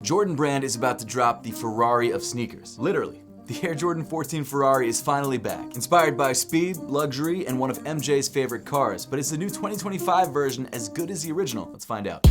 Jordan Brand is about to drop the Ferrari of sneakers. Literally. The Air Jordan 14 Ferrari is finally back. Inspired by speed, luxury, and one of MJ's favorite cars. But is the new 2025 version as good as the original? Let's find out.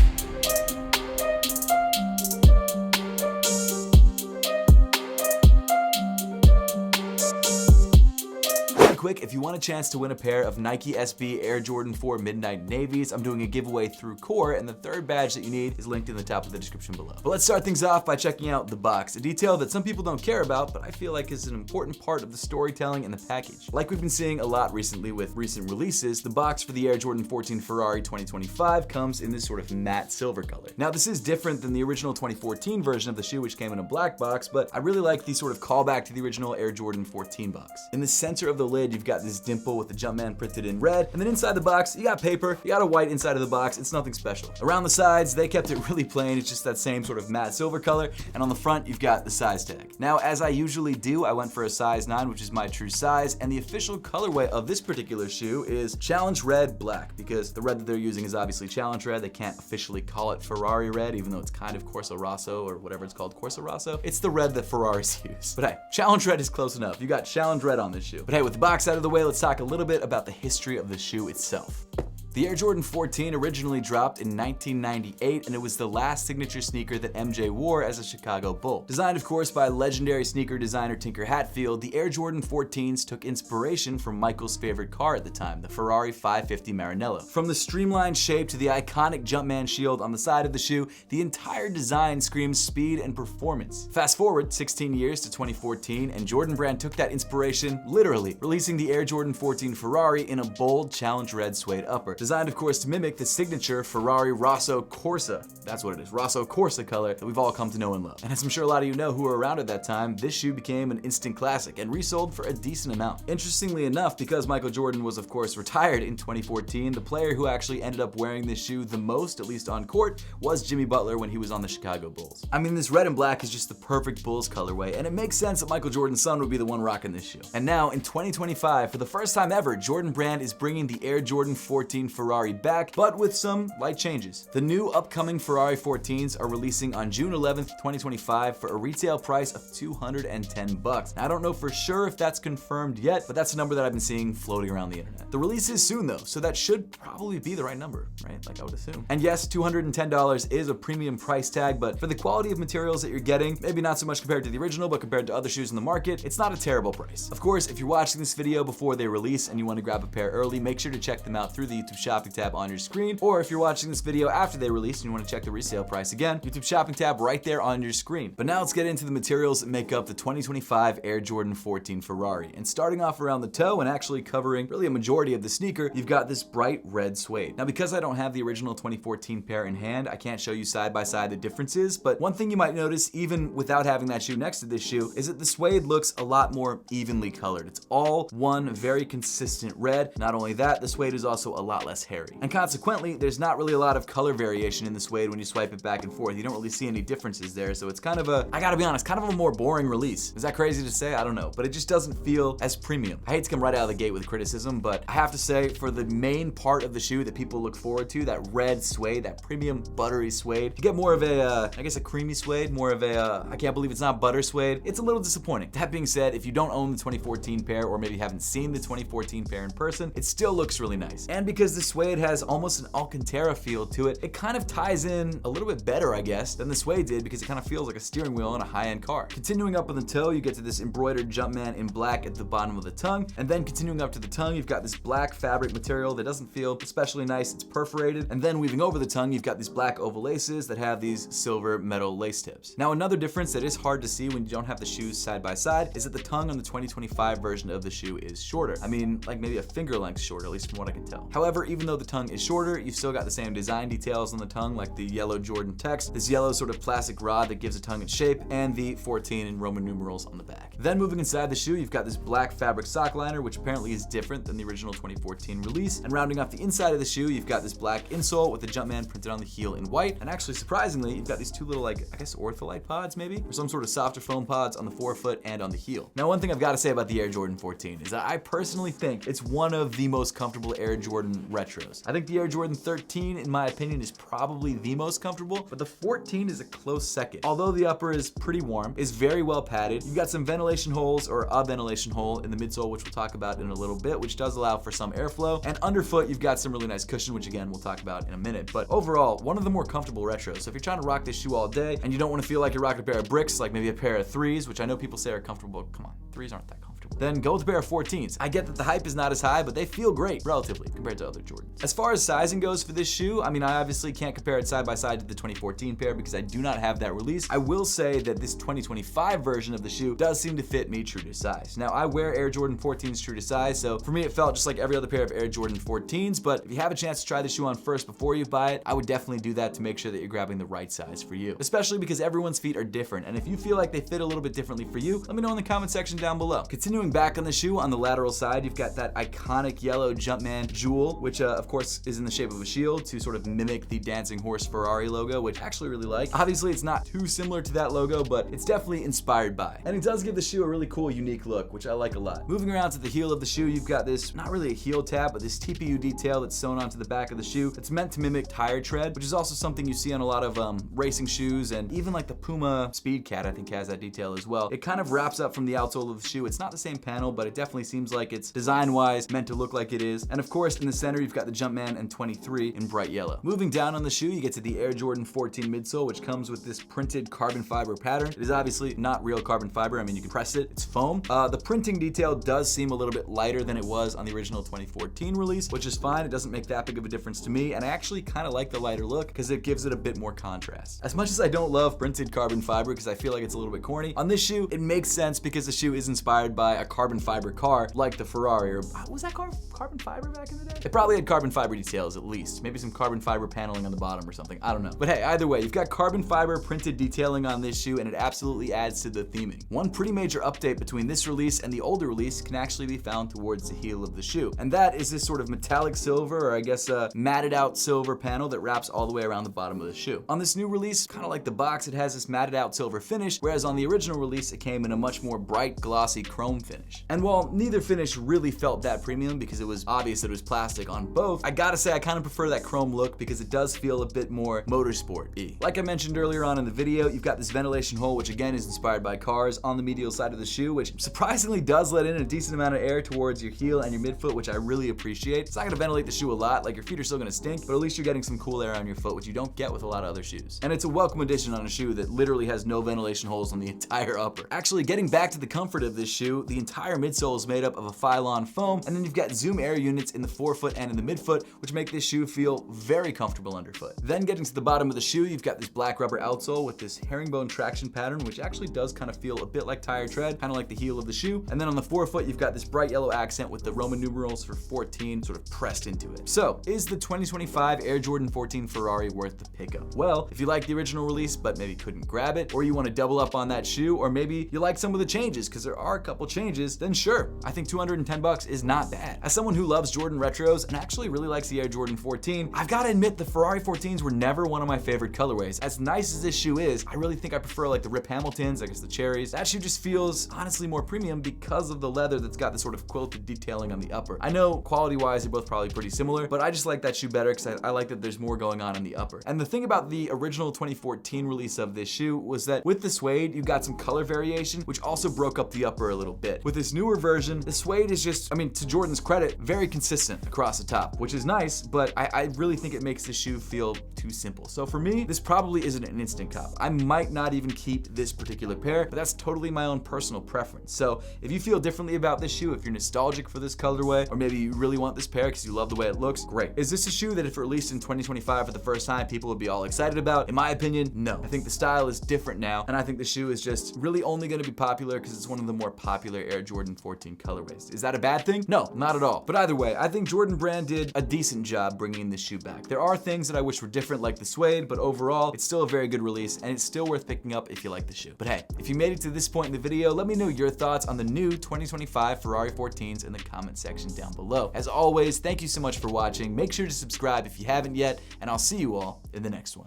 Quick, if you want a chance to win a pair of Nike SB Air Jordan 4 Midnight Navies, I'm doing a giveaway through Core, and the third badge that you need is linked in the top of the description below. But let's start things off by checking out the box, a detail that some people don't care about, but I feel like is an important part of the storytelling and the package. Like we've been seeing a lot recently with recent releases, the box for the Air Jordan 14 Ferrari 2025 comes in this sort of matte silver color. Now this is different than the original 2014 version of the shoe, which came in a black box, but I really like the sort of callback to the original Air Jordan 14 box. In the center of the lid, you've got this dimple with the Jumpman printed in red, and then inside the box, you got paper, you got a white inside of the box. It's nothing special. Around the sides, they kept it really plain. It's just that same sort of matte silver color, and on the front, you've got the size tag. Now, as I usually do, I went for a size 9, which is my true size, and the official colorway of this particular shoe is Challenge Red Black, because the red that they're using is obviously Challenge Red. They can't officially call it Ferrari Red, even though it's kind of Corsa Rosso or whatever it's called, Corsa Rosso. It's the red that Ferraris use. But hey, Challenge Red is close enough. You got Challenge Red on this shoe. But hey, with the box out of the way, let's talk a little bit about the history of the shoe itself. The Air Jordan 14 originally dropped in 1998, and it was the last signature sneaker that MJ wore as a Chicago Bull. Designed, of course, by legendary sneaker designer Tinker Hatfield, the Air Jordan 14s took inspiration from Michael's favorite car at the time, the Ferrari 550 Maranello. From the streamlined shape to the iconic Jumpman shield on the side of the shoe, the entire design screams speed and performance. Fast forward 16 years to 2014, and Jordan Brand took that inspiration literally, releasing the Air Jordan 14 Ferrari in a bold Challenge Red suede upper. Designed, of course, to mimic the signature Ferrari Rosso Corsa. That's what it is, Rosso Corsa color that we've all come to know and love. And as I'm sure a lot of you know who were around at that time, this shoe became an instant classic and resold for a decent amount. Interestingly enough, because Michael Jordan was, of course, retired in 2014, the player who actually ended up wearing this shoe the most, at least on court, was Jimmy Butler when he was on the Chicago Bulls. I mean, this red and black is just the perfect Bulls colorway, and it makes sense that Michael Jordan's son would be the one rocking this shoe. And now, in 2025, for the first time ever, Jordan Brand is bringing the Air Jordan 14 Ferrari back, but with some light changes. The new upcoming Ferrari 14s are releasing on June 11th, 2025 for a retail price of $210. Now, I don't know for sure if that's confirmed yet, but that's a number that I've been seeing floating around the internet. The release is soon though, so that should probably be the right number, right? Like I would assume. And yes, $210 is a premium price tag, but for the quality of materials that you're getting, maybe not so much compared to the original, but compared to other shoes in the market, it's not a terrible price. Of course, if you're watching this video before they release and you want to grab a pair early, make sure to check them out through the YouTube shopping tab on your screen, or if you're watching this video after they release and you want to check the resale price again, YouTube shopping tab right there on your screen. But now let's get into the materials that make up the 2025 Air Jordan 14 Ferrari. And starting off around the toe and actually covering really a majority of the sneaker, you've got this bright red suede. Now, because I don't have the original 2014 pair in hand, I can't show you side by side the differences, but one thing you might notice even without having that shoe next to this shoe is that the suede looks a lot more evenly colored. It's all one very consistent red. Not only that, the suede is also a lot less hairy. And consequently, there's not really a lot of color variation in the suede when you swipe it back and forth. You don't really see any differences there, so it's kind of a, I gotta be honest, kind of a more boring release. Is that crazy to say? I don't know, but it just doesn't feel as premium. I hate to come right out of the gate with criticism, but I have to say, for the main part of the shoe that people look forward to, that red suede, that premium buttery suede, you get more of a, I guess a creamy suede, more of a, I can't believe it's not butter suede. It's a little disappointing. That being said, if you don't own the 2014 pair, or maybe haven't seen the 2014 pair in person, it still looks really nice. And because the suede has almost an Alcantara feel to it, it kind of ties in a little bit better, I guess, than the suede did, because it kind of feels like a steering wheel in a high-end car. Continuing up on the toe, you get to this embroidered Jumpman in black at the bottom of the tongue, and then continuing up to the tongue, you've got this black fabric material that doesn't feel especially nice. It's perforated, and then weaving over the tongue, you've got these black oval laces that have these silver metal lace tips. Now, another difference that is hard to see when you don't have the shoes side by side is that the tongue on the 2025 version of the shoe is shorter. I mean, like maybe a finger length shorter, at least from what I can tell. However, even though the tongue is shorter, you've still got the same design details on the tongue, like the yellow Jordan text, this yellow sort of plastic rod that gives the tongue its shape, and the 14 in Roman numerals on the back. Then moving inside the shoe, you've got this black fabric sock liner, which apparently is different than the original 2014 release. And rounding off the inside of the shoe, you've got this black insole with the Jumpman printed on the heel in white. And actually, surprisingly, you've got these two little, like, I guess ortholite pods maybe, or some sort of softer foam pods on the forefoot and on the heel. Now, one thing I've got to say about the Air Jordan 14 is that I personally think it's one of the most comfortable Air Jordan retros. I think the Air Jordan 13, in my opinion, is probably the most comfortable, but the 14 is a close second. Although the upper is pretty warm, is very well padded. You've got some ventilation holes, or a ventilation hole in the midsole, which we'll talk about in a little bit, which does allow for some airflow. And underfoot, you've got some really nice cushion, which again, we'll talk about in a minute. But overall, one of the more comfortable retros. So if you're trying to rock this shoe all day and you don't want to feel like you're rocking a pair of bricks, like maybe a pair of 3s, which I know people say are comfortable. Come on, 3s aren't that comfortable. Then go with a pair of 14s. I get that the hype is not as high, but they feel great, relatively, compared to other Jordans. As far as sizing goes for this shoe, I mean, I obviously can't compare it side by side to the 2014 pair because I do not have that release. I will say that this 2025 version of the shoe does seem to fit me true to size. Now, I wear Air Jordan 14s true to size, so for me it felt just like every other pair of Air Jordan 14s, but if you have a chance to try the shoe on first before you buy it, I would definitely do that to make sure that you're grabbing the right size for you. Especially because everyone's feet are different, and if you feel like they fit a little bit differently for you, let me know in the comment section down below. Continuing back on the shoe, on the lateral side, you've got that iconic yellow Jumpman jewel, which of course is in the shape of a shield to sort of mimic the dancing horse Ferrari logo, which I actually really like. Obviously, it's not too similar to that logo, but it's definitely inspired by. And it does give the shoe a really cool, unique look, which I like a lot. Moving around to the heel of the shoe, you've got this, not really a heel tab, but this TPU detail that's sewn onto the back of the shoe. It's meant to mimic tire tread, which is also something you see on a lot of racing shoes, and even like the Puma Speed Cat, I think, has that detail as well. It kind of wraps up from the outsole of the shoe. It's not the same panel, but it definitely seems like it's design-wise meant to look like it is. And of course, in the center, you've got the Jumpman and 23 in bright yellow. Moving down on the shoe, you get to the Air Jordan 14 midsole, which comes with this printed carbon fiber pattern. It is obviously not real carbon fiber. I mean, you can press it, it's foam. The printing detail does seem a little bit lighter than it was on the original 2014 release, which is fine. It doesn't make that big of a difference to me, and I actually kind of like the lighter look because it gives it a bit more contrast. As much as I don't love printed carbon fiber because I feel like it's a little bit corny, on this shoe, it makes sense because the shoe is inspired by a carbon fiber car like the Ferrari, or was that carbon fiber back in the day? It probably had carbon fiber details at least. Maybe some carbon fiber paneling on the bottom or something. I don't know. But hey, either way, you've got carbon fiber printed detailing on this shoe, and it absolutely adds to the theming. One pretty major update between this release and the older release can actually be found towards the heel of the shoe. And that is this sort of metallic silver, or I guess a matted out silver panel that wraps all the way around the bottom of the shoe. On this new release, kind of like the box, it has this matted out silver finish, whereas on the original release, it came in a much more bright, glossy chrome finish. And while neither finish really felt that premium because it was obvious that it was plastic on both, I gotta say I kind of prefer that chrome look because it does feel a bit more motorsport-y. Like I mentioned earlier on in the video, you've got this ventilation hole, which again is inspired by cars, on the medial side of the shoe, which surprisingly does let in a decent amount of air towards your heel and your midfoot, which I really appreciate. It's not gonna ventilate the shoe a lot, like your feet are still gonna stink, but at least you're getting some cool air on your foot, which you don't get with a lot of other shoes. And it's a welcome addition on a shoe that literally has no ventilation holes on the entire upper. Actually, getting back to the comfort of this shoe, the entire midsole is made up of a Phylon foam, and then you've got Zoom air units in the forefoot and in the midfoot, which make this shoe feel very comfortable underfoot. Then getting to the bottom of the shoe, you've got this black rubber outsole with this herringbone traction pattern, which actually does kind of feel a bit like tire tread, kind of like the heel of the shoe. And then on the forefoot, you've got this bright yellow accent with the Roman numerals for 14 sort of pressed into it. So, is the 2025 Air Jordan 14 Ferrari worth the pickup? Well, if you like the original release but maybe couldn't grab it, or you want to double up on that shoe, or maybe you like some of the changes because there are a couple changes, then sure, I think $210 is not bad. As someone who loves Jordan retros and actually really likes the Air Jordan 14, I've got to admit the Ferrari 14s were never one of my favorite colorways. As nice as this shoe is, I really think I prefer like the Rip Hamiltons, I guess the cherries. That shoe just feels honestly more premium because of the leather that's got this sort of quilted detailing on the upper. I know quality-wise they're both probably pretty similar, but I just like that shoe better because I like that there's more going on the upper. And the thing about the original 2014 release of this shoe was that with the suede, you got some color variation, which also broke up the upper a little bit. With this newer version, the suede is just, I mean, to Jordan's credit, very consistent across the top, which is nice, but I really think it makes the shoe feel too simple. So for me, this probably isn't an instant cop. I might not even keep this particular pair, but that's totally my own personal preference. So if you feel differently about this shoe, if you're nostalgic for this colorway, or maybe you really want this pair because you love the way it looks, great. Is this a shoe that if released in 2025 for the first time, people would be all excited about? In my opinion, no. I think the style is different now, and I think the shoe is just really only going to be popular because it's one of the more popular Air Jordan 14 colorways. Is that a bad thing? No, not at all. But either way, I think Jordan Brand did a decent job bringing this shoe back. There are things that I wish were different, like the suede, but overall, it's still a very good release, and it's still worth picking up if you like the shoe. But hey, if you made it to this point in the video, let me know your thoughts on the new 2025 Ferrari 14s in the comment section down below. As always, thank you so much for watching. Make sure to subscribe if you haven't yet, and I'll see you all in the next one.